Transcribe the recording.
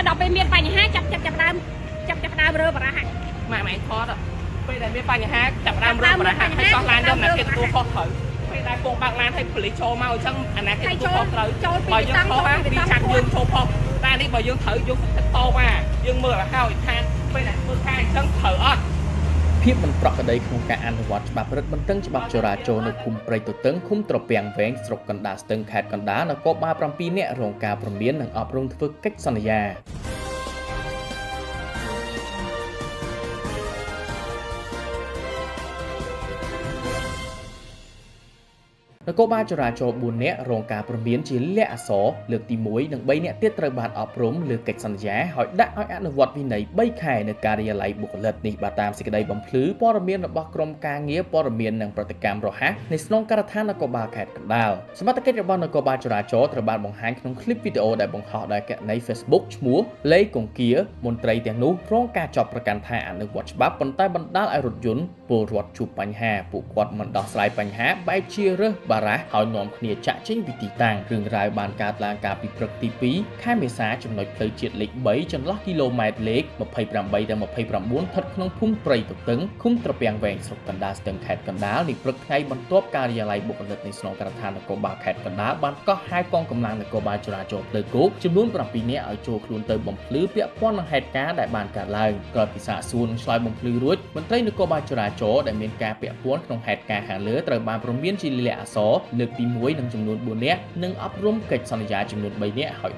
ដល់ពេលមានបញ្ហាចាប់ដើមរើបារះម៉ែថតពេលដែលមានបញ្ហាចាប់ដើមរើបារះហើយកោះឡានយកណាគេទទួលខុសត្រូវពេលដែលពងបើកឡានឲ្យប៉ូលីសចូលមកអញ្ចឹងអាណាគេទទួលខុសត្រូវបើយើងខុសវាចាក់យើងចូលខុសតែនេះបើយើងត្រូវយកទឹកតមកយើងមើលឲ្យហើយថាពេលដែលធ្វើការអញ្ចឹងត្រូវអត់ភាពមិនប្រក្រតីក្នុងការអនុវត្តច្បាប់រឹតបន្តឹងច្បាប់ចរាចរណ៍នៅភូមិព្រៃទទឹងឃុំត្រពាំងវែងស្រុកកណ្ដាលស្ទឹងខេត្តកណ្ដាលនគរបាល7នាក់រងការព្រមាននិងអប់រំធ្វើកិច្ចសន្យានគរបាលចរាចរណ៍4នាក់រងការព្រមានជាលាក់អក្សរលើកទី1និង3នាក់ទៀតត្រូវបានអប់រំលើកិច្ចសន្យាហើយដាក់ឲ្យអនុវត្តវិន័យ3ខែនៅការិយាល័យបុគ្គលិកនេះបាទតាមសេចក្តីបំភ្លឺព័ត៌មានរបស់ក្រុមការងារព័ត៌មាននិងប្រតិកម្មរហ័សនៃស្នងការដ្ឋាននគរបាលខេត្តកណ្ដាលសមត្ថកិច្ចរបស់នគរបាលចរាចរណ៍ត្រូវបានបង្ហាញក្នុងคลิปវីដេអូដែលបង្ហោះដោយគណនី Facebook ឈ្មោះលេខកង្គៀមន្ត្រីទាំងនោះរងការចាប់ប្រកាន់ថាអនុវត្តច្បាប់ប៉ុន្តែបណ្ដាលឲ្យរថយន្តពលរដ្ឋជួបបញ្ហាពួកគាត់មិនដោះស្រាយបញ្ហាបែរជារើសបារះហើយនាំគ្នាចាក់ចេញពីទីតាំងរឿងរ៉ាវបានកើតឡើងកាលពីព្រឹកទី2ខែមេសាចំណុចផ្លូវជាតិលេខ3ចន្លោះគីឡូម៉ែត្រលេខ28ដល់29ស្ថិតក្នុងភូមិព្រៃទទឹងឃុំត្រពាំងវែងស្រុកកណ្ដាលស្ទឹងខេត្តកណ្ដាលនេះព្រឹកថ្ងៃបន្ទាប់ការិយាល័យបុគ្គលិកនៃស្នងការដ្ឋាននគរបាលខេត្តកណ្ដាលបានកោះហៅកងកម្លាំងនគរបាលចរាចរណ៍ផ្លូវគោកចំនួន7នាក់ឲ្យចូលខ្លួនទៅបំភ្លឺពាក់ព័ន្ធនឹងហេតុការណ៍ដែលបានកើតឡើងក្រោយពីសាកសួរនិងឆ្លើយបំភ្លឺរួចមន្ត្រីនគរបាលចរាចរណ៍ដែលមានការពាក់ព័ន្ធក្នុងហេតុការណ៍ខាងលើត្រូវបានព្រមានជាលាក់អក្សរលើកទី1និងចំនួន4នាក់និងអប់រំកិច្ចសន្យាចំនួន3នាក់ឲ្យ